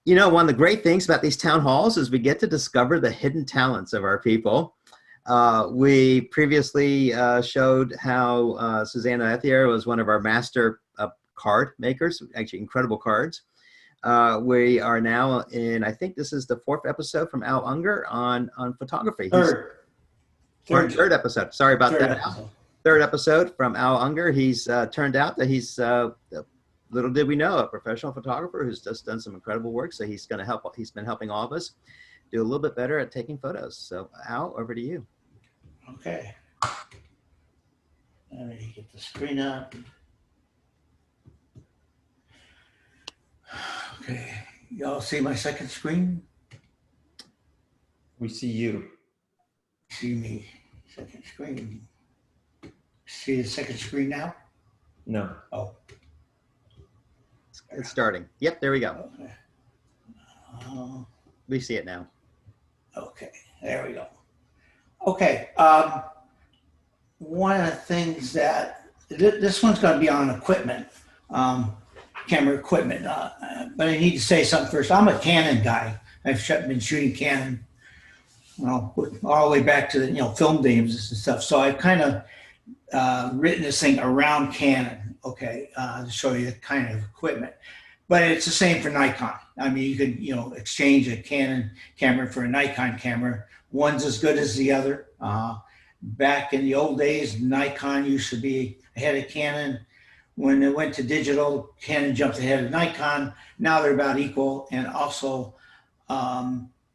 You know, one of the great things about these town halls is we get to discover the hidden talents of our people. We previously showed how Susanna Ethier was one of our master card makers, actually incredible cards. We are now in, I think this is the 4th episode from Al Ungar on photography. Third episode. Sorry about that. Episode. Third episode from Al Ungar. He's turned out that he's little did we know, a professional photographer who's just done some incredible work. So he's going to help. He's been helping all of us do a little bit better at taking photos. So Al, over to you. Okay. Let me get the screen up. Okay. Y'all see my second screen? We see you. See me. Second screen. See the second screen now? No. Oh. It's starting. Yep, there we go. Okay. We see it now. Okay, there we go. Okay, one of the things that, this one's going to be on equipment, camera equipment, but I need to say something first. I'm a Canon guy. I've been shooting Canon, well, all the way back to the, film games and stuff. So I've kind of written this thing around Canon. Okay, to show you the kind of equipment, but it's the same for Nikon. I mean, you could, exchange a Canon camera for a Nikon camera. One's as good as the other. Back in the old days, Nikon used to be ahead of Canon. When it went to digital, Canon jumped ahead of Nikon. Now they're about equal. And also,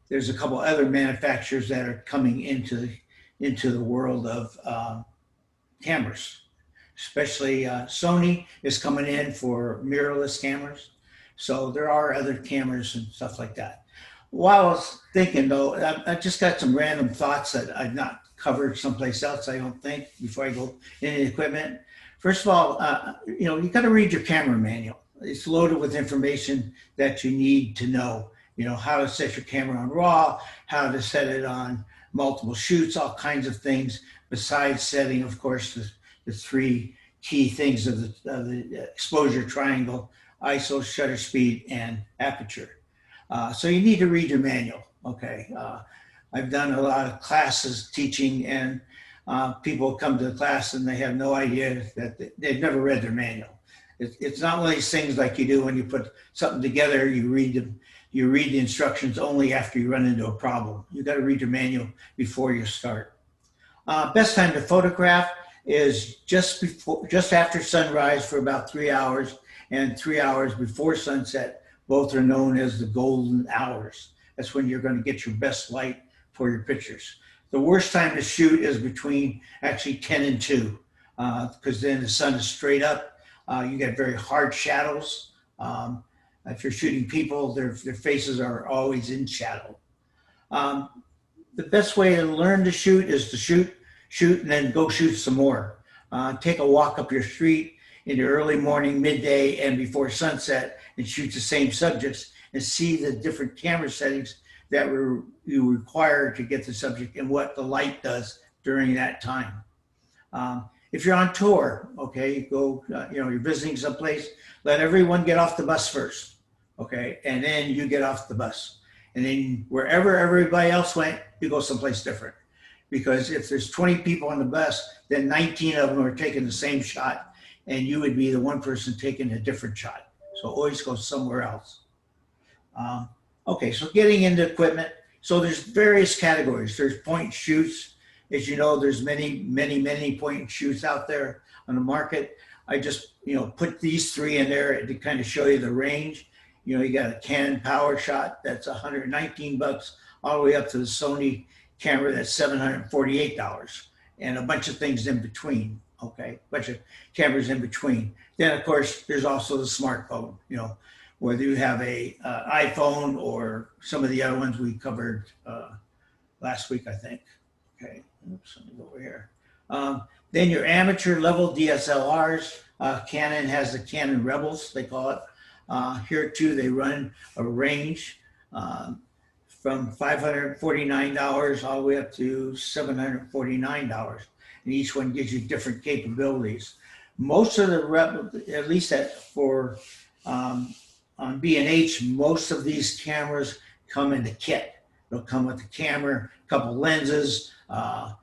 there's a couple other manufacturers that are coming into the world of cameras. Especially Sony is coming in for mirrorless cameras. So there are other cameras and stuff like that. While I was thinking though, I just got some random thoughts that I've not covered someplace else, I don't think, before I go into the equipment. First of all, you got to read your camera manual. It's loaded with information that you need to know. How to set your camera on RAW, how to set it on multiple shoots, all kinds of things, besides setting, of course, the 3 key things of the exposure triangle: ISO, shutter speed, and aperture. So you need to read your manual, okay? I've done a lot of classes teaching, and people come to the class and they have no idea that they've never read their manual. It's not one of these things like you do when you put something together, you read the instructions only after you run into a problem. You got to read your manual before you start. Best time to photograph is just after sunrise for about 3 hours, and 3 hours before sunset. Both are known as the golden hours. That's when you're going to get your best light for your pictures. The worst time to shoot is between actually 10 and 2, because then the sun is straight up. You get very hard shadows. If you're shooting people, their faces are always in shadow. The best way to learn to shoot is to shoot, and then go shoot some more. Take a walk up your street in the early morning, midday, and before sunset, and shoot the same subjects and see the different camera settings that you require to get the subject and what the light does during that time. If you're on tour, okay, go, you're visiting someplace, let everyone get off the bus first, okay, and then you get off the bus. And then wherever everybody else went, you go someplace different. Because if there's 20 people on the bus, then 19 of them are taking the same shot, and you would be the one person taking a different shot. So always go somewhere else. Okay, so getting into equipment. So there's various categories. There's point and shoots. As you know, there's many point and shoots out there on the market. I just, put these 3 in there to kind of show you the range. You got a Canon PowerShot that's $119, all the way up to the Sony camera that's $748, and a bunch of things in between. Okay, a bunch of cameras in between. Then of course there's also the smartphone. Whether you have a iPhone or some of the other ones we covered last week, I think. Okay, oops, let me go over here. Then your amateur level DSLRs. Canon has the Canon Rebels, they call it. Here too, they run a range from $549 all the way up to $749. And each one gives you different capabilities. Most of the, at least for on B&H, most of these cameras come in the kit. They'll come with the camera, a couple lenses, and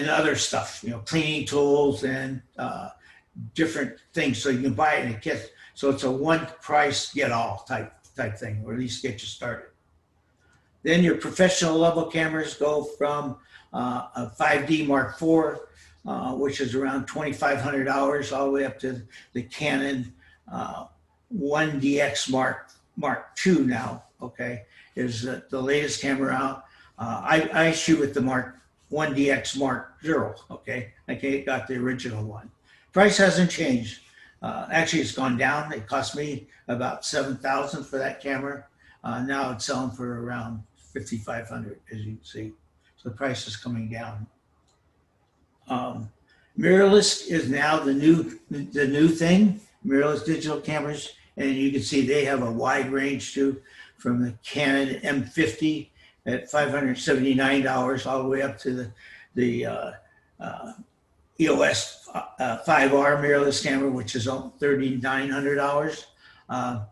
other stuff, you know, cleaning tools and different things. So you can buy it in a kit. So it's a one price get all type thing, or at least get you started. Then your professional level cameras go from a 5D Mark IV, which is around $2,500, all the way up to the Canon 1DX Mark II now, okay, is the latest camera out. I shoot with the 1DX Mark 0, okay? I got the original one. Price hasn't changed. Actually, it's gone down. It cost me about $7,000 for that camera. Now it's selling for around $5,500, as you can see. So the price is coming down. Mirrorless is now the new thing. Mirrorless digital cameras, and you can see they have a wide range too, from the Canon M50 at $579 all the way up to the EOS 5R mirrorless camera, which is $3,900.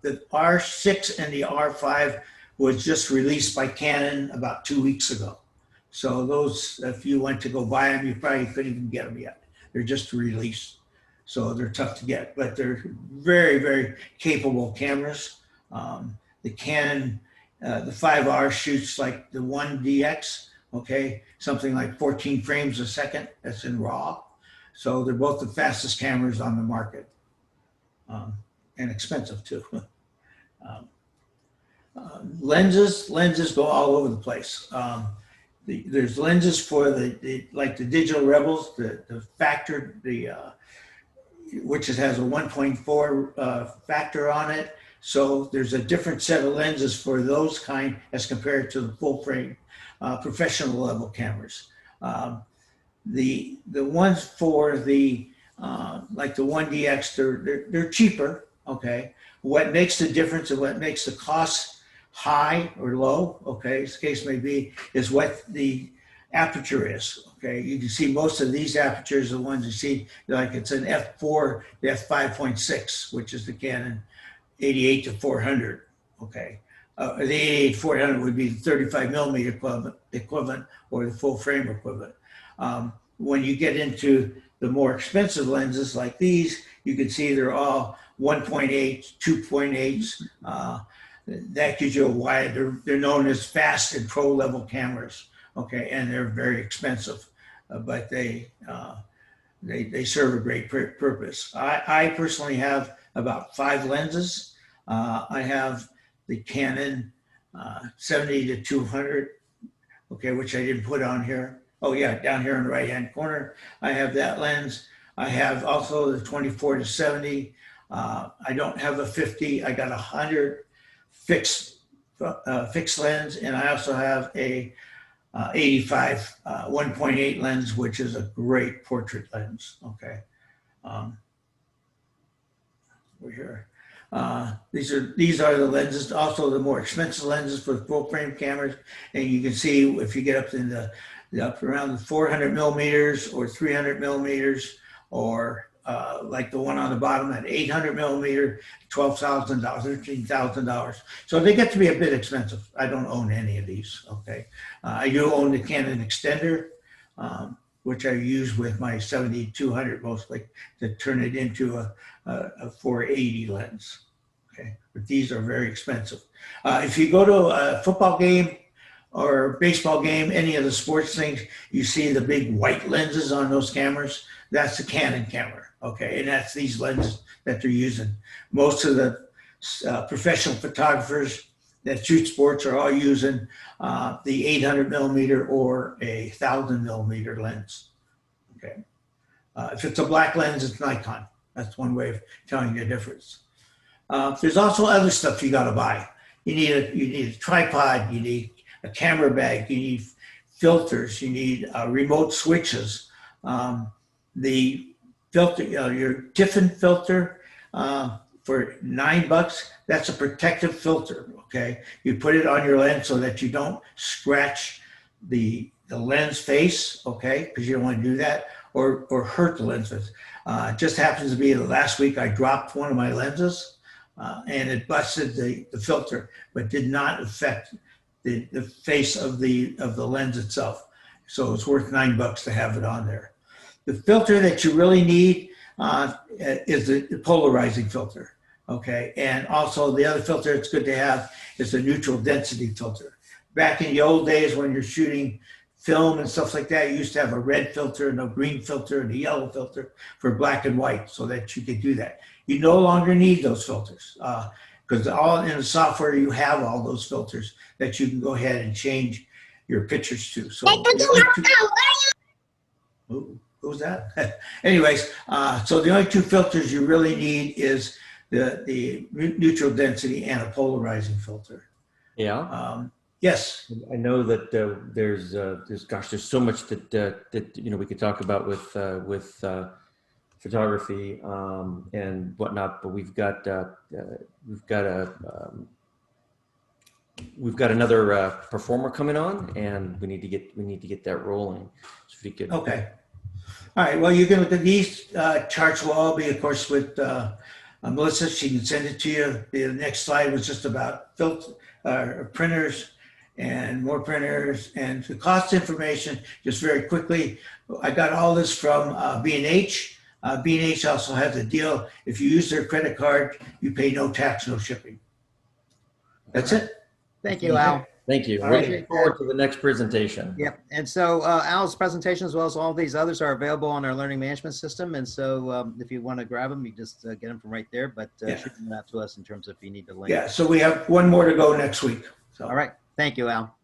The R6 and the R5 was just released by Canon about 2 weeks ago. So those, if you went to go buy them, you probably couldn't even get them yet. They're just released. So they're tough to get, but they're very, very capable cameras. The Canon, the 5R shoots like the 1DX, okay? Something like 14 frames a second, that's in RAW. So they're both the fastest cameras on the market, and expensive too. Lenses go all over the place. There's lenses for like the Digital Rebels, the factor, which has a 1.4 factor on it. So there's a different set of lenses for those kind as compared to the full frame professional level cameras. The ones for the like the 1DX, they're cheaper. Okay, what makes the difference and what makes the cost high or low, okay, as the case may be, is what the aperture is. Okay, you can see most of these apertures, the ones you see, like it's an f4, the f5.6, which is the Canon 88-400. Okay, the 88-400 would be the 35 millimeter equivalent or the full frame equivalent. When you get into the more expensive lenses like these, you can see they're all 1.8, 2.8s. That gives you a wide, they're known as fast and pro level cameras, okay, and they're very expensive, but they serve a great purpose. I personally have about 5 lenses. I have the Canon 70-200, okay, which I didn't put on here. Oh yeah, down here in the right-hand corner, I have that lens. I have also the 24-70. I don't have a 50. I got 100 fixed lens, and I also have a 85 1.8 lens, which is a great portrait lens. Okay, we're here. These are the lenses, also the more expensive lenses for full frame cameras, and you can see if you get up in the up around 400 millimeters or 300 millimeters, or like the one on the bottom at 800 millimeter, $12,000, $13,000. So they get to be a bit expensive. I don't own any of these, okay? I do own the Canon extender, which I use with my 70-200 mostly to turn it into a 480 lens, okay? But these are very expensive. If you go to a football game or baseball game, any of the sports things, you see the big white lenses on those cameras. That's the Canon camera, okay? And that's these lenses that they're using. Most of the professional photographers that shoot sports are all using the 800 millimeter or a 1,000 millimeter lens, okay? If it's a black lens, it's Nikon. That's one way of telling you the difference. There's also other stuff you gotta buy. You need a tripod, you need a camera bag, you need filters, you need remote switches. The filter, your Tiffin filter for $9, that's a protective filter, okay? You put it on your lens so that you don't scratch the lens face, okay? Because you don't want to do that, or hurt the lenses. Just happens to be the last week I dropped one of my lenses. and it busted the filter, but did not affect the face of the lens itself. So it's worth $9 to have it on there. The filter that you really need is the polarizing filter. Okay, and also the other filter it's good to have is the neutral density filter. Back in the old days when you're shooting film and stuff like that, you used to have a red filter and a green filter and a yellow filter for black and white so that you could do that. You no longer need those filters because all in the software you have all those filters that you can go ahead and change your pictures to. So who's that? Anyways, so the only two filters you really need is the neutral density and a polarizing filter. Yeah. Yes. I know that there's gosh, there's so much that we could talk about with photography and whatnot, but we've got another performer coming on, and we need to get that rolling. So if you could. Okay. All right. Well, you can look at these charts. Will all be, of course, with Melissa. She can send it to you. The next slide was just about printers and more printers and the cost information. Just very quickly, I got all this from B&H. B&H also has a deal. If you use their credit card, you pay no tax, no shipping. That's it. Thank you, Al. Thank you. Looking forward to the next presentation. Yep. And so Al's presentation, as well as all these others, are available on our learning management system. And so if you want to grab them, you just get them from right there. But shoot them out to us in terms of if you need the link. Yeah. So we have one more to go next week. So. All right. Thank you, Al.